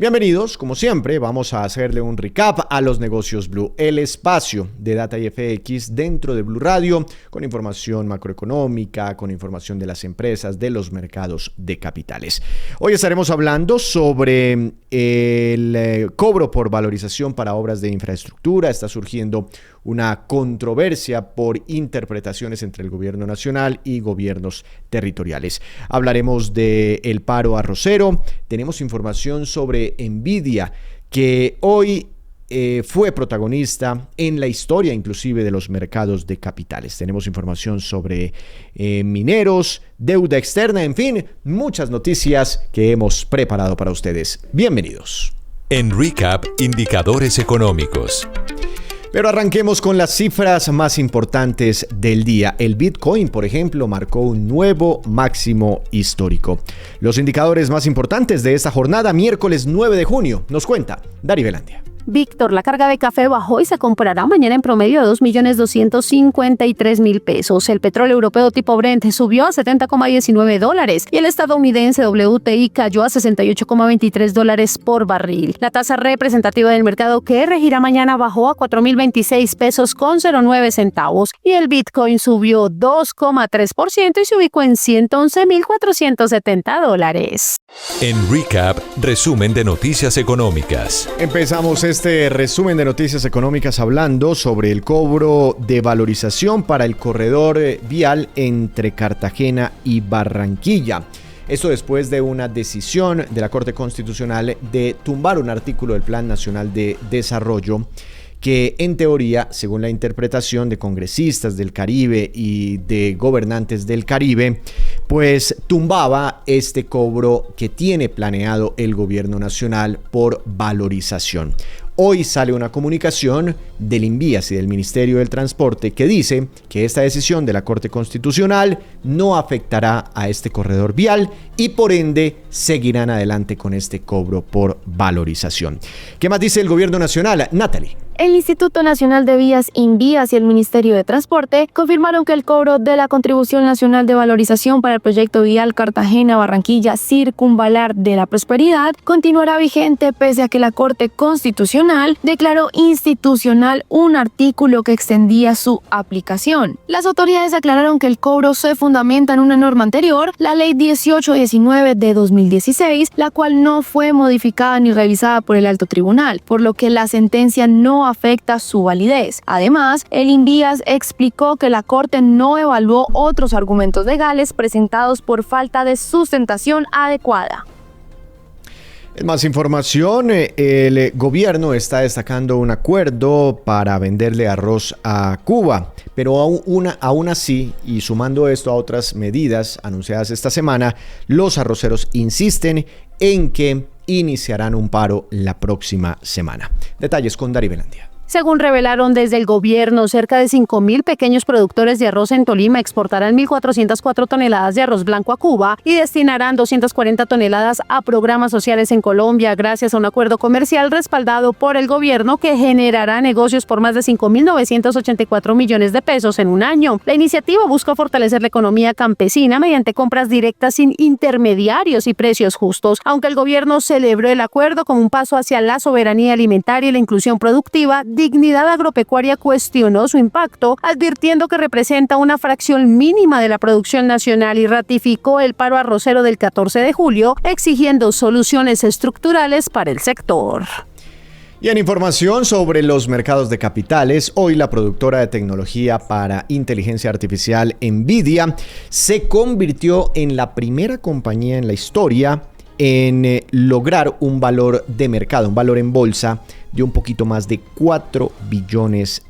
Bienvenidos, como siempre, vamos a hacerle un recap a los negocios Blue, el espacio de Data y FX dentro de Blue Radio, con información macroeconómica, con información de las empresas, de los mercados de capitales. Hoy estaremos hablando sobre el cobro por valorización para obras de infraestructura. Está surgiendo una controversia por interpretaciones entre el gobierno nacional y gobiernos territoriales. Hablaremos del paro arrocero. Tenemos información sobre Nvidia, que hoy fue protagonista en la historia inclusive de los mercados de capitales. Tenemos información sobre mineros, deuda externa, en fin, muchas noticias que hemos preparado para ustedes. Bienvenidos. En Recap, indicadores económicos. Pero arranquemos con las cifras más importantes del día. El Bitcoin, por ejemplo, marcó un nuevo máximo histórico. Los indicadores más importantes de esta jornada, miércoles 9 de junio, nos cuenta Dari Velandia. Víctor, la carga de café bajó y se comprará mañana en promedio de 2.253.000 pesos. El petróleo europeo tipo Brent subió a $70,19 y el estadounidense WTI cayó a $68,23 por barril. La tasa representativa del mercado que regirá mañana bajó a 4.026 pesos con 09 centavos y el Bitcoin subió 2,3% y se ubicó en $111.470. En Recap, resumen de noticias económicas. Empezamos este resumen de noticias económicas hablando sobre el cobro de valorización para el corredor vial entre Cartagena y Barranquilla. Esto después de una decisión de la Corte Constitucional de tumbar un artículo del Plan Nacional de Desarrollo que en teoría, según la interpretación de congresistas del Caribe y de gobernantes del Caribe, pues tumbaba este cobro que tiene planeado el gobierno nacional por valorización. Hoy sale una comunicación del INVIAS y del Ministerio del Transporte que dice que esta decisión de la Corte Constitucional no afectará a este corredor vial y por ende seguirán adelante con este cobro por valorización. ¿Qué más dice el gobierno nacional? Natalie. El Instituto Nacional de Vías, INVIAS, y el Ministerio de Transporte confirmaron que el cobro de la Contribución Nacional de Valorización para el proyecto vial Cartagena-Barranquilla Circunvalar de la Prosperidad continuará vigente pese a que la Corte Constitucional declaró inconstitucional un artículo que extendía su aplicación. Las autoridades aclararon que el cobro se fundamenta en una norma anterior, la Ley 1819 de 2016, la cual no fue modificada ni revisada por el Alto Tribunal, por lo que la sentencia no afecta su validez. Además, el INVIAS explicó que la Corte no evaluó otros argumentos legales presentados por falta de sustentación adecuada. En más información, el gobierno está destacando un acuerdo para venderle arroz a Cuba, pero aún así, y sumando esto a otras medidas anunciadas esta semana, los arroceros insisten en que iniciarán un paro la próxima semana. Detalles con Dari Velandia. Según revelaron desde el gobierno, cerca de 5.000 pequeños productores de arroz en Tolima exportarán 1.404 toneladas de arroz blanco a Cuba y destinarán 240 toneladas a programas sociales en Colombia gracias a un acuerdo comercial respaldado por el gobierno que generará negocios por más de 5.984 millones de pesos en un año. La iniciativa busca fortalecer la economía campesina mediante compras directas sin intermediarios y precios justos, aunque el gobierno celebró el acuerdo como un paso hacia la soberanía alimentaria y la inclusión productiva. Dignidad Agropecuaria cuestionó su impacto, advirtiendo que representa una fracción mínima de la producción nacional y ratificó el paro arrocero del 14 de julio, exigiendo soluciones estructurales para el sector. Y en información sobre los mercados de capitales, hoy la productora de tecnología para inteligencia artificial Nvidia se convirtió en la primera compañía en la historia en lograr un valor de mercado, un valor en bolsa de un poquito más de $4 billones.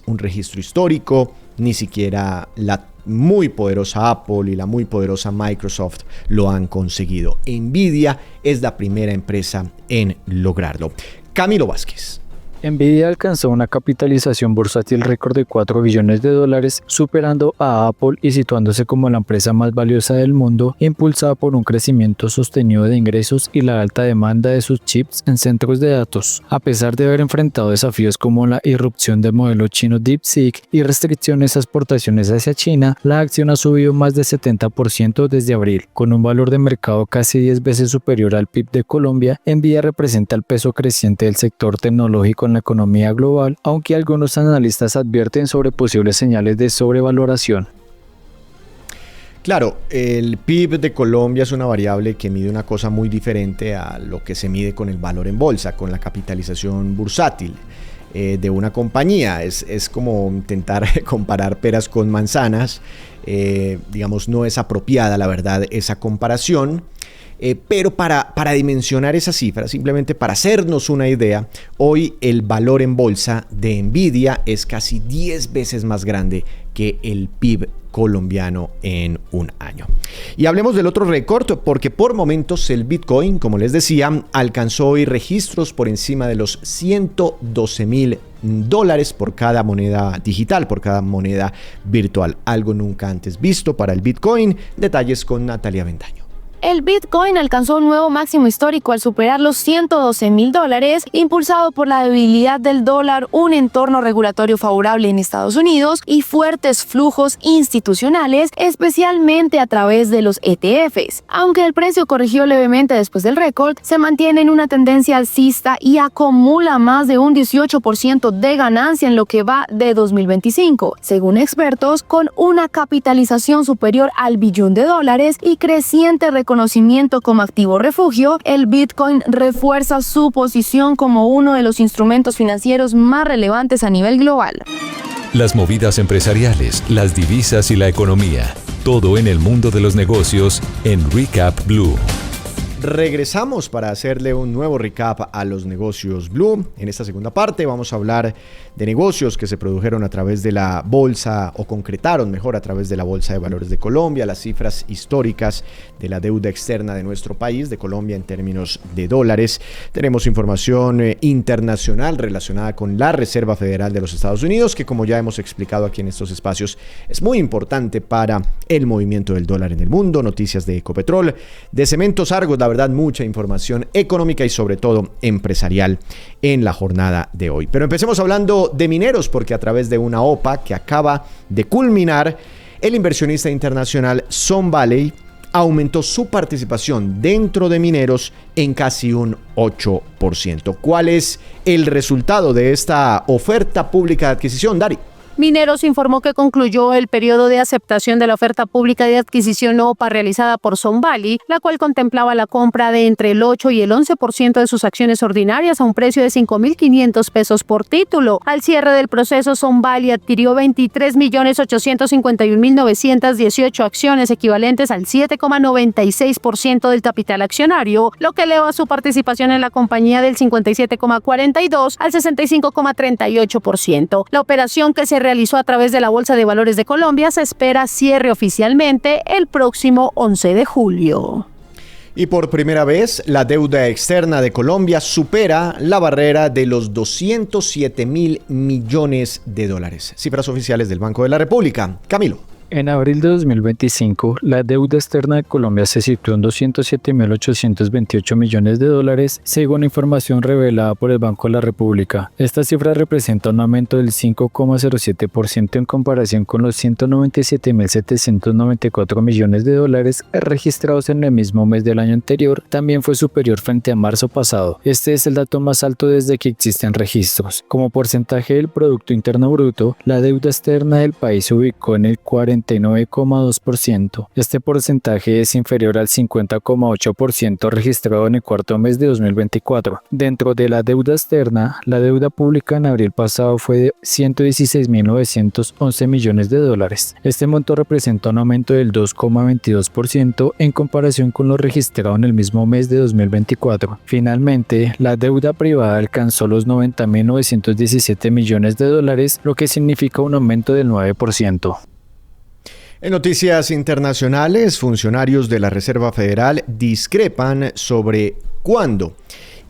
Un registro histórico, ni siquiera la muy poderosa Apple y la muy poderosa Microsoft lo han conseguido. Nvidia es la primera empresa en lograrlo. Camilo Vázquez. Nvidia alcanzó una capitalización bursátil récord de $4 billones, superando a Apple y situándose como la empresa más valiosa del mundo, impulsada por un crecimiento sostenido de ingresos y la alta demanda de sus chips en centros de datos. A pesar de haber enfrentado desafíos como la irrupción del modelo chino DeepSeek y restricciones a exportaciones hacia China, la acción ha subido más de 70% desde abril. Con un valor de mercado casi 10 veces superior al PIB de Colombia, Nvidia representa el peso creciente del sector tecnológico en la economía global, aunque algunos analistas advierten sobre posibles señales de sobrevaloración. Claro, el PIB de Colombia es una variable que mide una cosa muy diferente a lo que se mide con el valor en bolsa, con la capitalización bursátil de una compañía. Es como intentar comparar peras con manzanas. Digamos, no es apropiada, la verdad, esa comparación. Pero para dimensionar esa cifra, simplemente para hacernos una idea, hoy el valor en bolsa de Nvidia es casi 10 veces más grande que el PIB colombiano en un año. Y hablemos del otro récord, porque por momentos el Bitcoin, como les decía, alcanzó hoy registros por encima de los $112,000 por cada moneda digital, por cada moneda virtual. Algo nunca antes visto para el Bitcoin. Detalles con Natalia Bendaño. El Bitcoin alcanzó un nuevo máximo histórico al superar los $112,000, impulsado por la debilidad del dólar, un entorno regulatorio favorable en Estados Unidos y fuertes flujos institucionales, especialmente a través de los ETFs. Aunque el precio corrigió levemente después del récord, se mantiene en una tendencia alcista y acumula más de un 18% de ganancia en lo que va de 2025, según expertos, con una capitalización superior al $1 billón y creciente reconocimiento como activo refugio. El Bitcoin refuerza su posición como uno de los instrumentos financieros más relevantes a nivel global. Las movidas empresariales, las divisas y la economía. Todo en el mundo de los negocios en Recap Blue. Regresamos para hacerle un nuevo recap a los negocios Blue. En esta segunda parte vamos a hablar de negocios que se produjeron a través de la bolsa, o concretaron mejor a través de la Bolsa de Valores de Colombia, las cifras históricas de la deuda externa de nuestro país, de Colombia, en términos de dólares. Tenemos información internacional relacionada con la Reserva Federal de los Estados Unidos, que, como ya hemos explicado aquí en estos espacios, es muy importante para el movimiento del dólar en el mundo. Noticias de Ecopetrol, de Cementos Argos, la verdad, mucha información económica y sobre todo empresarial en la jornada de hoy. Pero empecemos hablando de mineros, porque a través de una OPA que acaba de culminar, el inversionista internacional Sun Valley aumentó su participación dentro de mineros en casi un 8%. ¿Cuál es el resultado de esta oferta pública de adquisición, Dari? Mineros informó que concluyó el periodo de aceptación de la oferta pública de adquisición OPA realizada por Sun Valley, la cual contemplaba la compra de entre el 8 y el 11% de sus acciones ordinarias a un precio de $5,500 por título. Al cierre del proceso, Sun Valley adquirió 23.851.918 acciones, equivalentes al 7,96% del capital accionario, lo que eleva su participación en la compañía del 57,42% al 65,38%. La operación, que se realizó a través de la Bolsa de Valores de Colombia, se espera cierre oficialmente el próximo 11 de julio. Y por primera vez, la deuda externa de Colombia supera la barrera de los $207,000 millones. Cifras oficiales del Banco de la República. Camilo. En abril de 2025, la deuda externa de Colombia se situó en $207,828 millones, según información revelada por el Banco de la República. Esta cifra representa un aumento del 5,07% en comparación con los $197,794 millones registrados en el mismo mes del año anterior. También fue superior frente a marzo pasado. Este es el dato más alto desde que existen registros. Como porcentaje del Producto Interno Bruto, la deuda externa del país se ubicó en el 49,2%. Este porcentaje es inferior al 50,8% registrado en el cuarto mes de 2024. Dentro de la deuda externa, la deuda pública en abril pasado fue de $116,911 millones. Este monto representa un aumento del 2,22% en comparación con lo registrado en el mismo mes de 2024. Finalmente, la deuda privada alcanzó los $90,917 millones, lo que significa un aumento del 9%. En noticias internacionales, funcionarios de la Reserva Federal discrepan sobre cuándo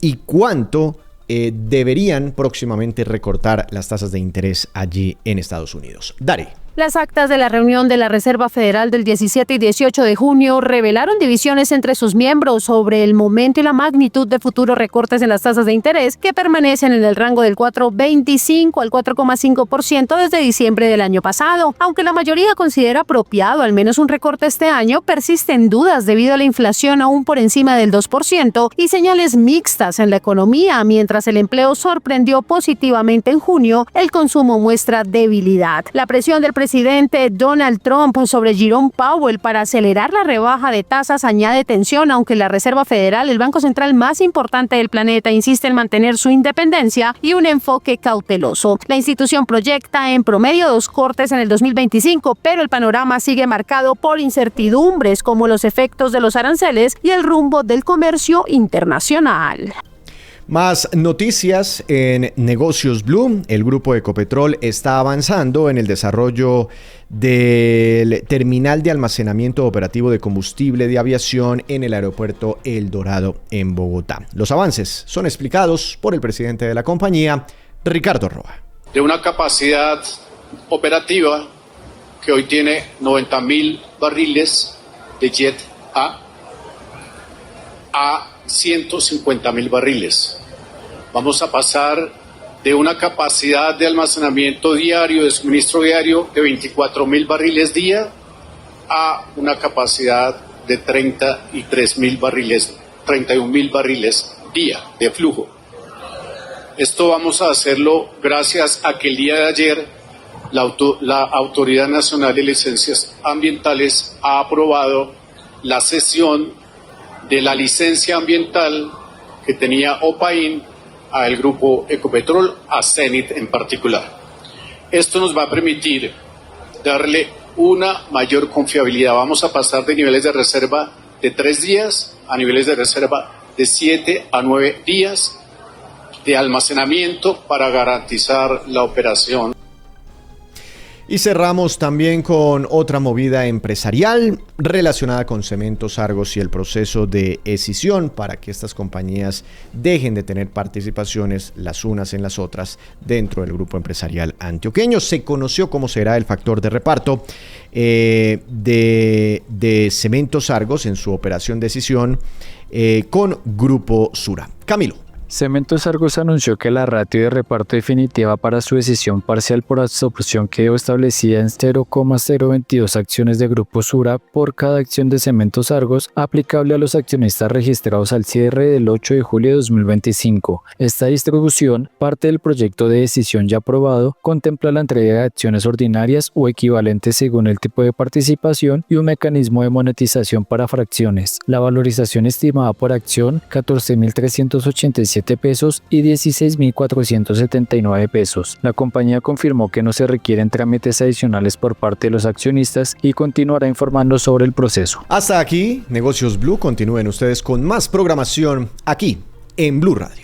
y cuánto deberían próximamente recortar las tasas de interés allí en Estados Unidos. Dari. Las actas de la reunión de la Reserva Federal del 17 y 18 de junio revelaron divisiones entre sus miembros sobre el momento y la magnitud de futuros recortes en las tasas de interés que permanecen en el rango del 4,25 al 4,5% desde diciembre del año pasado. Aunque la mayoría considera apropiado al menos un recorte este año, persisten dudas debido a la inflación aún por encima del 2% y señales mixtas en la economía. Mientras el empleo sorprendió positivamente en junio, el consumo muestra debilidad. La presión del presidente Donald Trump sobre Jerome Powell para acelerar la rebaja de tasas añade tensión, aunque la Reserva Federal, el banco central más importante del planeta, insiste en mantener su independencia y un enfoque cauteloso. La institución proyecta en promedio 2 cortes en el 2025, pero el panorama sigue marcado por incertidumbres como los efectos de los aranceles y el rumbo del comercio internacional. Más noticias en Negocios Blue. El grupo Ecopetrol está avanzando en el desarrollo del terminal de almacenamiento operativo de combustible de aviación en el aeropuerto El Dorado en Bogotá. Los avances son explicados por el presidente de la compañía, Ricardo Roa. De una capacidad operativa que hoy tiene 90.000 barriles de Jet A 150.000 barriles. Vamos a pasar de una capacidad de almacenamiento diario, de suministro diario de 24.000 barriles día a una capacidad de 31.000 barriles día de flujo. Esto vamos a hacerlo gracias a que el día de ayer la Autoridad Nacional de Licencias Ambientales ha aprobado la cesión de la licencia ambiental que tenía OPAIN al grupo Ecopetrol, a Cenit en particular. Esto nos va a permitir darle una mayor confiabilidad. Vamos a pasar de niveles de reserva de 3 días a niveles de reserva de 7 a 9 días de almacenamiento para garantizar la operación. Y cerramos también con otra movida empresarial relacionada con Cementos Argos y el proceso de escisión para que estas compañías dejen de tener participaciones las unas en las otras dentro del grupo empresarial antioqueño. Se conoció cómo será el factor de reparto de Cementos Argos en su operación de escisión con Grupo Sura. Camilo. Cementos Argos anunció que la ratio de reparto definitiva para su decisión parcial por absorción quedó establecida en 0,022 acciones de Grupo Sura por cada acción de Cementos Argos aplicable a los accionistas registrados al cierre del 8 de julio de 2025. Esta distribución, parte del proyecto de decisión ya aprobado, contempla la entrega de acciones ordinarias o equivalentes según el tipo de participación y un mecanismo de monetización para fracciones. La valorización estimada por acción, 14.387 pesos y 16.479 pesos. La compañía confirmó que no se requieren trámites adicionales por parte de los accionistas y continuará informando sobre el proceso. Hasta aquí, Negocios Blue. Continúen ustedes con más programación aquí en Blue Radio.